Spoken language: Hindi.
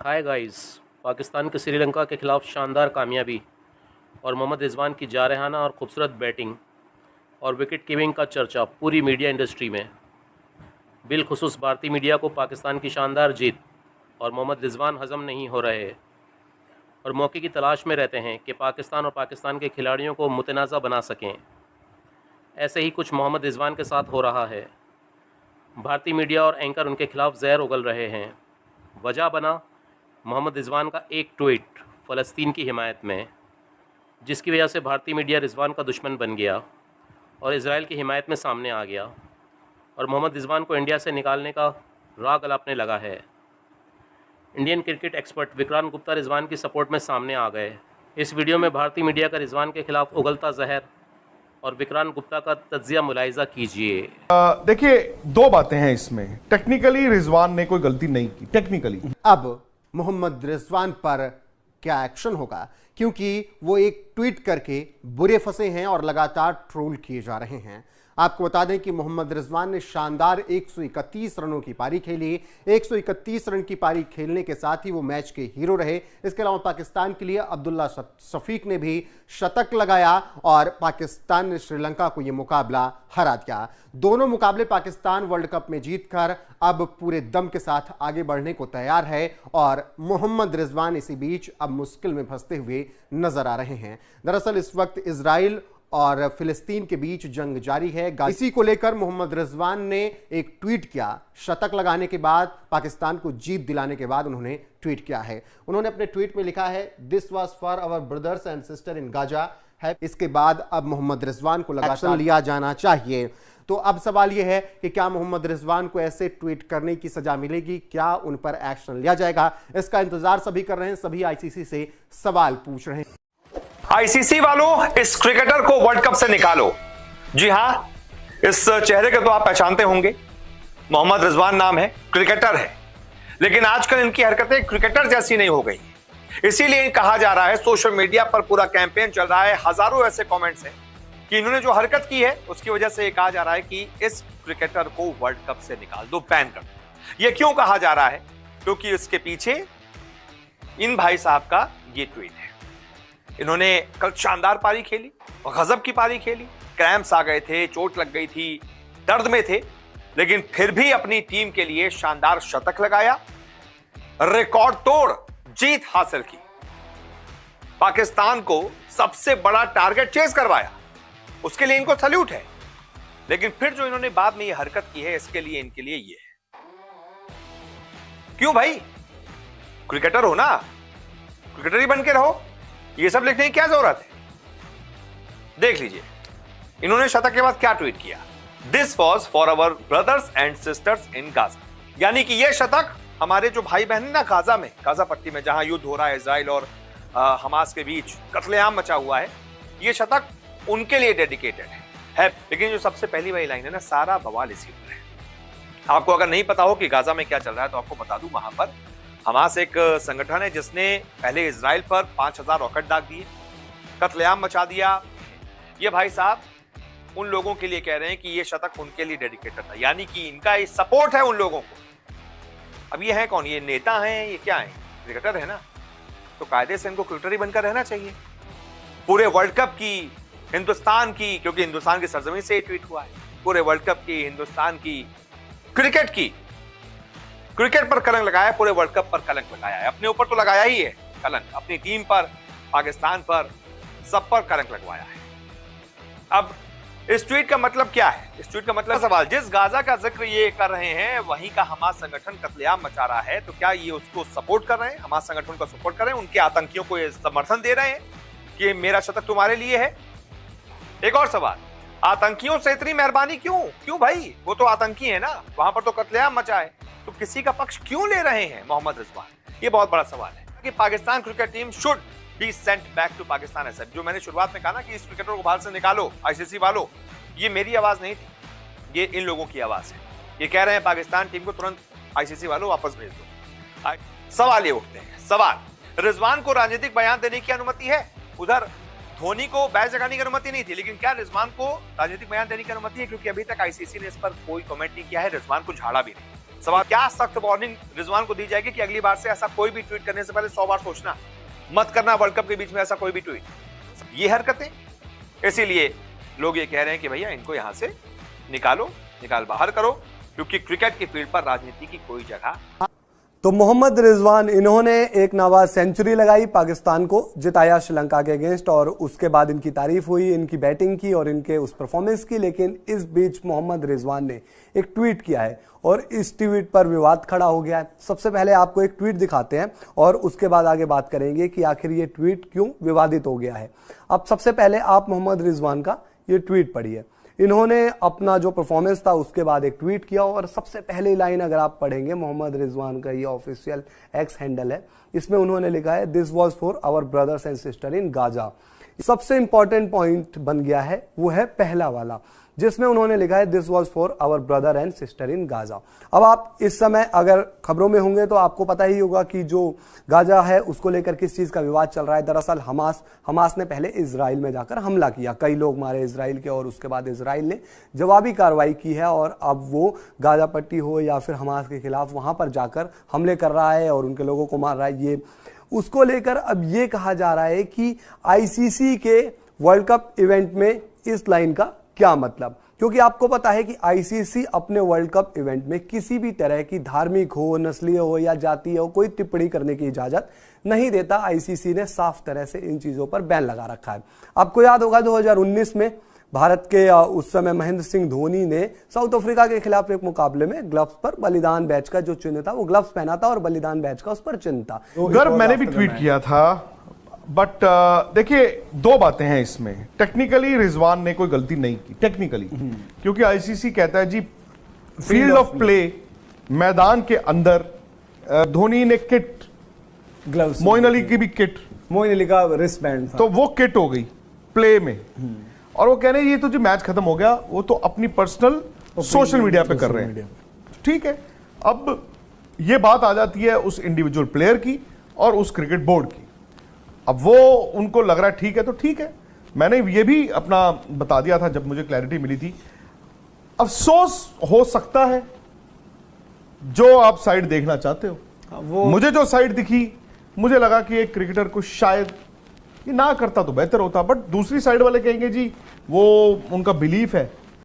Hi guys. पाकिस्तान के श्रीलंका के खिलाफ शानदार कामयाबी और मोहम्मद रिजवान की जारहाना और खूबसूरत बैटिंग और विकेट कीपिंग का चर्चा पूरी मीडिया इंडस्ट्री में। बिलखुसूस भारतीय मीडिया को पाकिस्तान की शानदार जीत और मोहम्मद रिजवान हज़म नहीं हो रहे और मौके की तलाश में रहते हैं कि पाकिस्तान और पाकिस्तान के खिलाड़ियों को मुतनाज़ा बना सकें। ऐसे ही कुछ मोहम्मद रिजवान के साथ हो रहा है। भारतीय मीडिया और एंकर उनके खिलाफ जहर उगल रहे हैं। वजह बना मोहम्मद रिजवान का एक ट्वीट फ़लस्तीन की हिमायत में, जिसकी वजह से भारतीय मीडिया रिजवान का दुश्मन बन गया और इजराइल की हिमायत में सामने आ गया और मोहम्मद रिजवान को इंडिया से निकालने का राग अलापने लगा है। Indian cricket expert Vikrant Gupta Rizwan की सपोर्ट में सामने आ गए। इस वीडियो में भारतीय मीडिया का रिजवान के खिलाफ उगलता जहर और विक्रांत गुप्ता का तज्जिया मुलाहिजा कीजिए। देखिए, दो बातें हैं इसमें। टेक्निकली रिजवान ने कोई गलती नहीं की, टेक्निकली। अब मोहम्मद रिजवान पर क्या एक्शन होगा, क्योंकि वो एक ट्वीट करके बुरे फंसे हैं और लगातार ट्रोल किए जा रहे हैं। आपको बता दें कि मोहम्मद रिजवान ने शानदार 131 रनों की पारी खेली। 131 रन की पारी खेलने के साथ ही वो मैच के हीरो रहे। इसके अलावा पाकिस्तान के लिए अब्दुल्ला शफीक ने भी शतक लगाया और पाकिस्तान ने श्रीलंका को ये मुकाबला हरा दिया। दोनों मुकाबले पाकिस्तान वर्ल्ड कप में जीतकर अब पूरे दम के साथ आगे बढ़ने को तैयार है और मोहम्मद रिजवान इसी बीच अब मुश्किल में फंसते हुए नजर आ रहे हैं। दरअसल इस वक्त इजराइल और फिलिस्तीन के बीच जंग जारी है। इसी को लेकर मोहम्मद रिजवान ने एक ट्वीट किया। शतक लगाने के बाद, पाकिस्तान को जीत दिलाने के बाद उन्होंने ट्वीट किया है। उन्होंने अपने ट्वीट में लिखा है, this was for our brothers and sister in Gaza है। इसके बाद अब मोहम्मद रिजवान को लगातार लिया जाना चाहिए। तो अब सवाल यह है कि क्या मोहम्मद रिजवान को ऐसे ट्वीट करने की सजा मिलेगी? क्या उन पर एक्शन लिया जाएगा? इसका इंतजार सभी कर रहे हैं। सभी आईसीसी से सवाल पूछ रहे हैं। आईसीसी वालों, इस क्रिकेटर को वर्ल्ड कप से निकालो। जी हां, इस चेहरे को तो आप पहचानते होंगे। मोहम्मद रिजवान नाम है, क्रिकेटर है, लेकिन आजकल इनकी हरकतें क्रिकेटर जैसी नहीं हो गई। इसीलिए कहा जा रहा है, सोशल मीडिया पर पूरा कैंपेन चल रहा है, हजारों ऐसे कमेंट्स हैं कि इन्होंने जो हरकत की है उसकी वजह से कहा जा रहा है कि इस क्रिकेटर को वर्ल्ड कप से निकाल दो, बैन कर दो। यह क्यों कहा जा रहा है? क्योंकि इसके पीछे इन भाई साहब का ये ट्वीट है। इन्होंने कल शानदार पारी खेली और गजब की पारी खेली। क्रैम्प्स आ गए थे, चोट लग गई थी, दर्द में थे, लेकिन फिर भी अपनी टीम के लिए शानदार शतक लगाया, रिकॉर्ड तोड़ जीत हासिल की, पाकिस्तान को सबसे बड़ा टारगेट चेज करवाया। उसके लिए इनको सैल्यूट है। लेकिन फिर जो इन्होंने बाद में ये हरकत की है, इसके लिए इनके लिए ये है। क्यों भाई? क्रिकेटर हो ना, क्रिकेटर ही बन के रहो। ये सब लिखने की क्या जरूरत है? देख लीजिए, इन्होंने शतक के बाद क्या ट्वीट किया। This was for our brothers and sisters in Gaza. यानी कि यह शतक हमारे जो भाई बहन ना गाजा में, गाजा पट्टी में जहां युद्ध हो रहा है इजराइल और हमास के बीच, कत्लेआम मचा हुआ है, यह शतक उनके लिए डेडिकेटेड है। लेकिन जो सबसे पहली वाली लाइन है ना, सारा बवाल इसी पर है। आपको अगर नहीं पता हो कि गाजा में क्या चल रहा है तो आपको बता दूं, वहां पर हमास एक संगठन है जिसने पहले इजराइल पर 5000 रॉकेट दाग दिए, कत्लेआम मचा दिया। ये भाई साहब उन लोगों के लिए कह रहे हैं कि ये शतक उनके लिए डेडिकेटेड था, यानी कि इनका ये सपोर्ट है उन लोगों को। अब ये है कौन? ये नेता हैं? ये क्या है? क्रिकेटर है ना, तो कायदे से इनको क्रिकेटर ही बनकर रहना चाहिए। पूरे वर्ल्ड कप की, हिंदुस्तान की, क्योंकि हिंदुस्तान की सरजमीन से ट्वीट हुआ है, पूरे वर्ल्ड कप की, हिंदुस्तान की, क्रिकेट की, क्रिकेट पर कलंक लगाया, पूरे वर्ल्ड कप पर कलंक लगाया है। अपने ऊपर तो लगाया ही है कलंक, अपनी टीम पर, पाकिस्तान पर, सब पर कलंक लगवाया है। अब इस ट्वीट का मतलब क्या है? इस ट्वीट का मतलब सवाल, जिस गाजा का जिक्र ये कर रहे हैं वहीं का हमास संगठन कत्लेआम मचा रहा है, तो क्या ये उसको सपोर्ट कर रहे हैं? हमास संगठन को सपोर्ट कर रहे हैं? उनके आतंकियों को ये समर्थन दे रहे हैं कि मेरा शतक तुम्हारे लिए है? एक और सवाल, आतंकियों से इतनी मेहरबानी क्यों? क्यों भाई? वो तो आतंकी है ना, वहां पर तो कत्लेआम मचा है, तो किसी का पक्ष क्यों ले रहे हैं मोहम्मद रिजवान? ये बहुत बड़ा सवाल है कि Pakistan cricket team should be sent back to Pakistan. ऐसा जो मैंने शुरुआत में कहा ना कि इस क्रिकेटर को बाहर से निकालो, आईसीसी वालों, ये मेरी आवाज नहीं थी, ये इन लोगों की आवाज है। ये कह रहे हैं पाकिस्तान टीम को तुरंत आईसीसी वालों वापस भेज दो। सवाल ये उठते हैं, सवाल, रिजवान को राजनीतिक बयान देने की अनुमति है? उधर धोनी को बैच जगाने की अनुमति नहीं थी, लेकिन क्या रिजवान को राजनीतिक बयान देने की अनुमति है? क्योंकि अभी तक आईसीसी ने इस पर कोई कमेंट नहीं किया है, रिजवान को झाड़ा भी नहीं। सवाल क्या सख्त वार्निंग रिजवान को दी जाएगी कि अगली बार से ऐसा कोई भी ट्वीट करने से पहले 100 बार सोचना, मत करना वर्ल्ड कप के बीच में ऐसा कोई भी ट्वीट। ये हरकतें, इसीलिए लोग ये कह रहे हैं कि भैया इनको यहां से निकाल बाहर करो, क्योंकि क्रिकेट की फील्ड पर राजनीति की कोई जगह। तो मोहम्मद रिजवान इन्होंने एक नाबाद सेंचुरी लगाई, पाकिस्तान को जिताया श्रीलंका के अगेंस्ट, और उसके बाद इनकी तारीफ हुई, इनकी बैटिंग की और इनके उस परफॉर्मेंस की। लेकिन इस बीच मोहम्मद रिजवान ने एक ट्वीट किया है और इस ट्वीट पर विवाद खड़ा हो गया है। सबसे पहले आपको एक ट्वीट दिखाते हैं और उसके बाद आगे बात करेंगे कि आखिर ये ट्वीट क्यों विवादित हो गया है। अब सबसे पहले आप मोहम्मद रिजवान का ये ट्वीट पढ़िए। इन्होंने अपना जो परफॉर्मेंस था उसके बाद एक ट्वीट किया और सबसे पहली लाइन अगर आप पढ़ेंगे, मोहम्मद रिजवान का ये ऑफिशियल एक्स हैंडल है, इसमें उन्होंने लिखा है this was for our brothers and sister in Gaza. सबसे इंपॉर्टेंट पॉइंट बन गया है वो है पहला वाला, जिसमें उन्होंने लिखा है this was for our brother and sister in Gaza. अब आप इस समय अगर खबरों में होंगे तो आपको पता ही होगा कि जो गाजा है उसको लेकर किस चीज का विवाद चल रहा है। दरअसल हमास ने पहले इजराइल में जाकर हमला किया, कई लोग मारे इजराइल के, और उसके बाद इजराइल ने जवाबी कार्रवाई की है और अब वो गाजा पट्टी हो या फिर हमास के खिलाफ वहां पर जाकर हमले कर रहा है और उनके लोगों को मार रहा है। ये उसको लेकर अब ये कहा जा रहा है कि आईसीसी के वर्ल्ड कप इवेंट में इस लाइन का क्या मतलब, क्योंकि आपको पता है कि आईसीसी अपने वर्ल्ड कप इवेंट में किसी भी तरह की धार्मिक हो, नस्लीय हो या जातीय हो कोई टिप्पणी करने की इजाजत नहीं देता। आईसीसी ने साफ तरह से इन चीजों पर बैन लगा रखा है। आपको याद होगा 2019 में भारत के उस समय महेंद्र सिंह धोनी ने साउथ अफ्रीका के खिलाफ एक मुकाबले में ग्लव्स पर बलिदान बैच का जो चिन्ह था, वो ग्लव्स पहना था और बलिदान बैच का उस पर चिन्ह था। गर्व मैंने भी ट्वीट किया था, बट देखिए दो बातें हैं इसमें। टेक्निकली रिजवान ने कोई गलती नहीं की, टेक्निकली, क्योंकि आईसीसी कहता है जी फील्ड ऑफ प्ले, मैदान के अंदर धोनी ने किट, ग्लव्स, मोइन अली की भी किट, मोइन अली का रिस्ट बैंड था, तो वो किट हो गई प्ले में, और वो कह रहे हैं ये तो जी मैच खत्म हो गया, वो तो अपनी पर्सनल सोशल मीडिया पे कर रहे हैं। ठीक है, अब ये बात आ जाती है उस इंडिविजुअल प्लेयर की और उस क्रिकेट बोर्ड की। अब वो उनको लग रहा है ठीक है तो ठीक है। मैंने ये भी अपना बता दिया था जब मुझे क्लैरिटी मिली थी। अफसोस हो सकता है जो आप साइड देखना चाहते हो, वो मुझे जो साइड दिखी, मुझे लगा कि एक क्रिकेटर को शायद ये ना करता तो बेहतर होता, बट दूसरी साइड वाले कहेंगे जी वो उनका बिलीफ है